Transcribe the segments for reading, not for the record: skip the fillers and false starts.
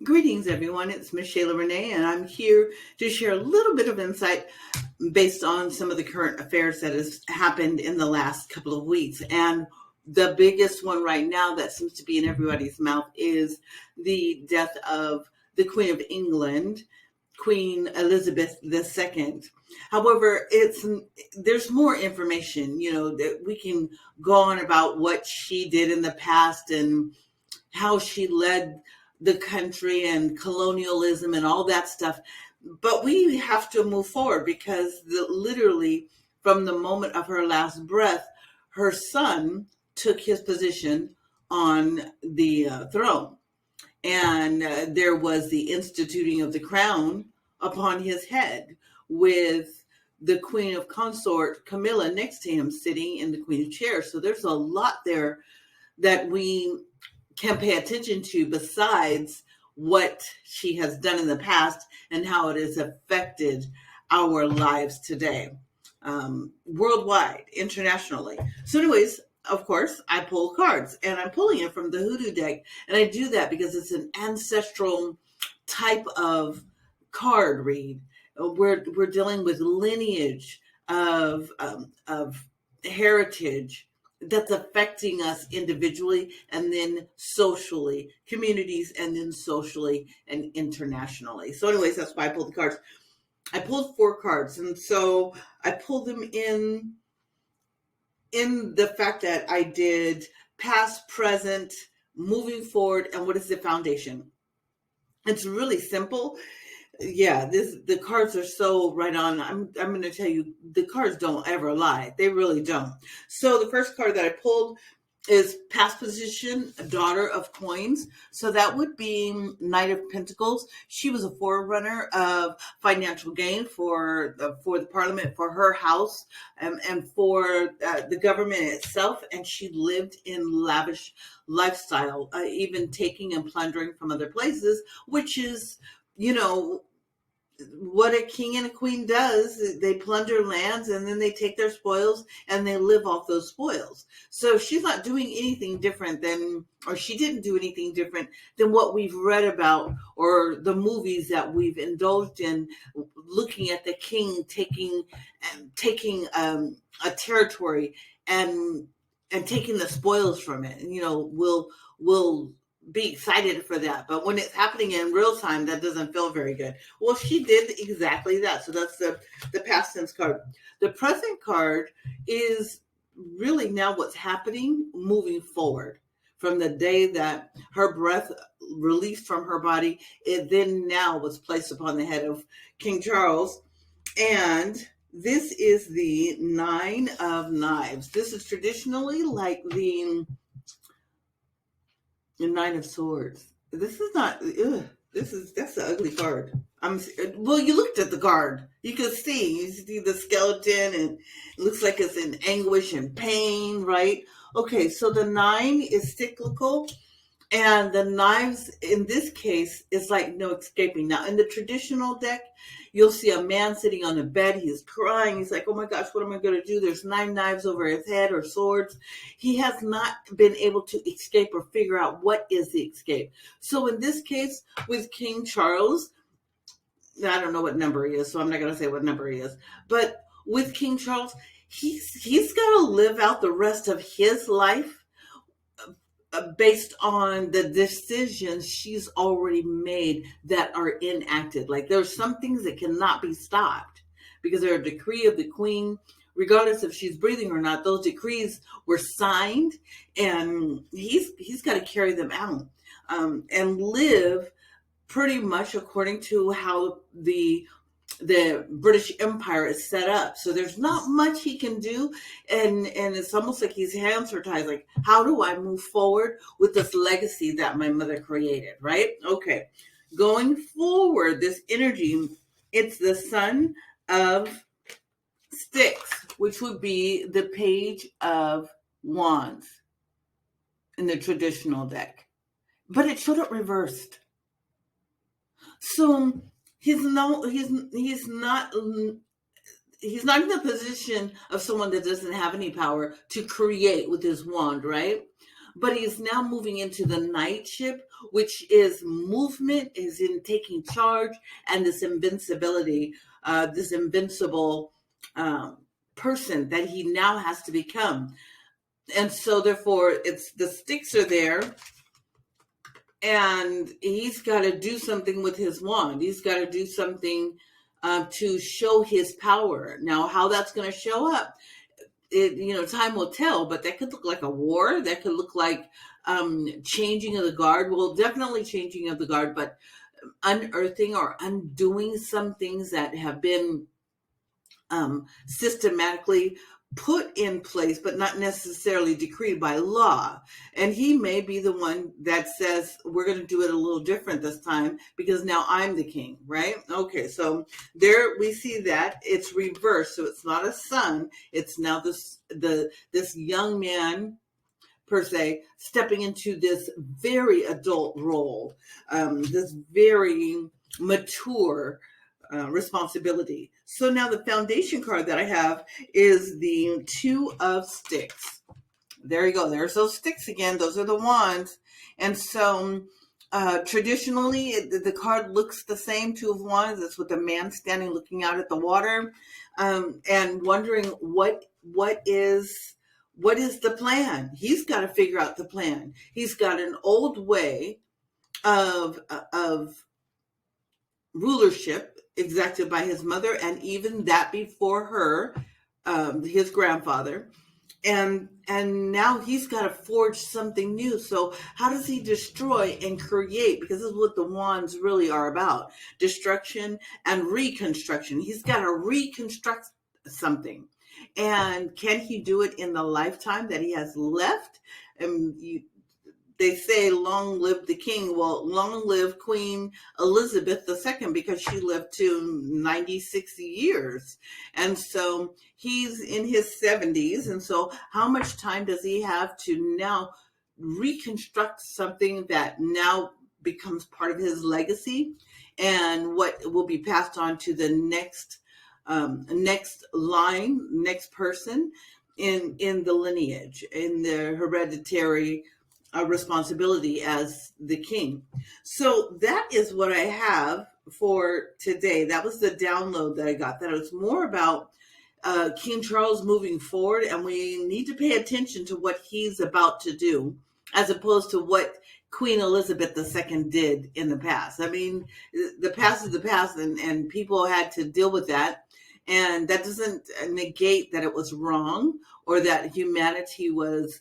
Greetings, everyone. It's Michaela Rena, and I'm here to share a little bit of insight based on some of the current affairs that has happened in the last couple of weeks. And the biggest one right now that seems to be in everybody's mouth is the death of the Queen of England, Queen Elizabeth II. However, there's more information, that we can go on about what she did in the past and how she led the country and colonialism and all that stuff. But we have to move forward because literally from the moment of her last breath, her son took his position on the throne. And there was the instituting of the crown upon his head with the Queen of Consort, Camilla, next to him sitting in the Queen of Chair. So there's a lot there that we can pay attention to besides what she has done in the past and how it has affected our lives today, worldwide, internationally. So anyways, of course, I pull cards, and I'm pulling it from the Hoodoo deck, and I do that because it's an ancestral type of card read. We're dealing with lineage of heritage that's affecting us individually and then socially, communities, and then socially and internationally. So anyways, that's why I pulled the cards. I pulled 4 cards, and so I pulled them in the fact that I did past, present, moving forward, and what is the foundation. It's really simple. Yeah, the cards are so right on. I'm going to tell you, the cards don't ever lie. They really don't. So the first card that I pulled is past position, daughter of coins. So that would be Knight of Pentacles. She was a forerunner of financial gain for the Parliament, for her house, and for the government itself. And she lived in lavish lifestyle, even taking and plundering from other places, which is, what a king and a queen does. They plunder lands and then they take their spoils and they live off those spoils. So she's not doing anything different she didn't do anything different than what we've read about or the movies that we've indulged in, looking at the king taking a territory and taking the spoils from it. We'll be excited for that, but when it's happening in real time, that doesn't feel very good. Well, she did exactly that. So that's the past tense card. The present card is really now what's happening moving forward from the day that her breath released from her body. It then now was placed upon the head of King Charles, and this is the 9 of Knives. This is traditionally like the 9 of Swords. This is not. That's an ugly card. Well, you looked at the card. You see the skeleton, and it looks like it's in anguish and pain, right? Okay, so the 9 is cyclical, and the knives in this case is like no escaping. Now, in the traditional deck, you'll see a man sitting on the bed. He's crying. He's like, oh my gosh, what am I going to do? There's 9 knives over his head, or swords. He has not been able to escape or figure out what is the escape. So in this case, with King Charles, I don't know what number he is, so I'm not going to say what number he is. But with King Charles, he's got to live out the rest of his life based on the decisions she's already made that are enacted. Like, there's some things that cannot be stopped because they're a decree of the queen. Regardless if she's breathing or not, those decrees were signed, and he's got to carry them out and live pretty much according to how the British Empire is set up. So there's not much he can do, and it's almost like his hands are tied. Like, how do I move forward with this legacy that my mother created, right? Okay, going forward, this energy, it's the Son of Sticks, which would be the Page of Wands in the traditional deck, but it showed up reversed. So he's not in the position of someone that doesn't have any power to create with his wand, right? But he's now moving into the knightship, which is movement, is in taking charge, and this invincibility, this invincible person that he now has to become. And so therefore it's the sticks are there, and he's got to do something with his wand. He's got to do something to show his power. Now, how that's going to show up, time will tell, but that could look like a war. That could look like changing of the guard. Well, definitely changing of the guard, but unearthing or undoing some things that have been systematically put in place, but not necessarily decreed by law. And he may be the one that says, we're going to do it a little different this time because now I'm the king, right? Okay, so there we see that it's reversed. So it's not a son. It's now this young man, per se, stepping into this very adult role, this very mature responsibility. So now the foundation card that I have is the Two of Sticks. There you go. There's those sticks again. Those are the wands. And so traditionally, the card looks the same, Two of Wands. It's with a man standing looking out at the water and wondering what is the plan. He's got to figure out the plan. He's got an old way of rulership exacted by his mother, and even that before her, his grandfather, and now he's got to forge something new. So how does he destroy and create? Because this is what the wands really are about: destruction and reconstruction. He's got to reconstruct something, and can he do it in the lifetime that he has left? And they say, long live the king. Well, long live Queen Elizabeth II, because she lived to 96 years. And so he's in his 70s. And so how much time does he have to now reconstruct something that now becomes part of his legacy and what will be passed on to the next line, next person in the lineage, in the hereditary responsibility as the king. So that is what I have for today. That was the download that I got. That it was more about King Charles moving forward, and we need to pay attention to what he's about to do, as opposed to what Queen Elizabeth II did in the past. I mean, the past is the past, and people had to deal with that. And that doesn't negate that it was wrong or that humanity was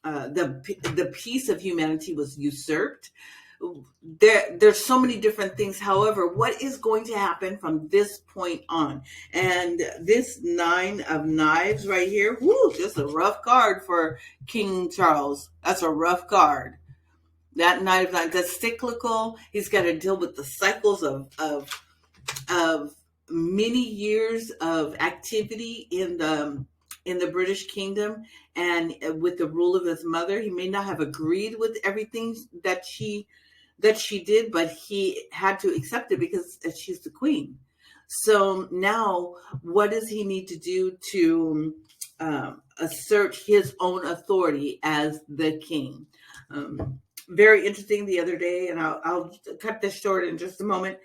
the peace of humanity was usurped. There's so many different things. However, what is going to happen from this point on? And this Nine of Knives right here, just a rough card for King Charles. That's a rough card. That Nine of Knives, that's cyclical. He's got to deal with the cycles of many years of activity in the British Kingdom, and with the rule of his mother. He may not have agreed with everything that she did, but he had to accept it because she's the queen. So now, what does he need to do to assert his own authority as the king? Very interesting the other day, and I'll cut this short in just a moment.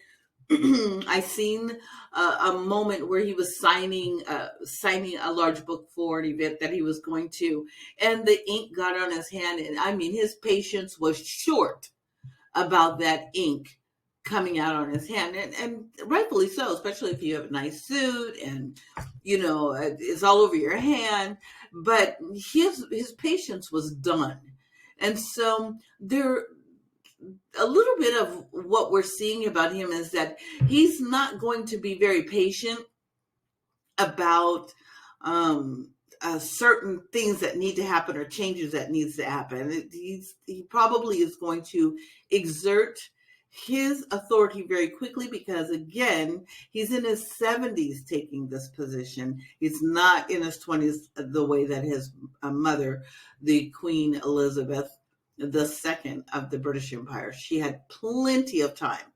I seen a moment where he was signing a large book for an event that he was going to, and the ink got on his hand, and I mean, his patience was short about that ink coming out on his hand, and rightfully so, especially if you have a nice suit and it's all over your hand. But his patience was done, and so a little bit of what we're seeing about him is that he's not going to be very patient about certain things that need to happen or changes that needs to happen. He probably is going to exert his authority very quickly because, again, he's in his 70s taking this position. He's not in his 20s the way that his mother, the Queen Elizabeth II of the British Empire. She had plenty of time.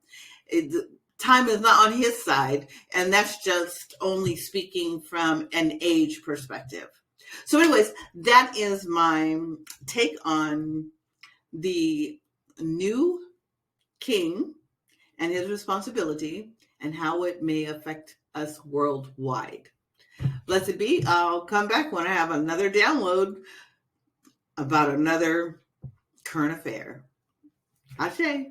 Time is not on his side, and that's just only speaking from an age perspective. So anyways, that is my take on the new king and his responsibility and how it may affect us worldwide. Blessed be. I'll come back when I have another download about another current affair. Ashe.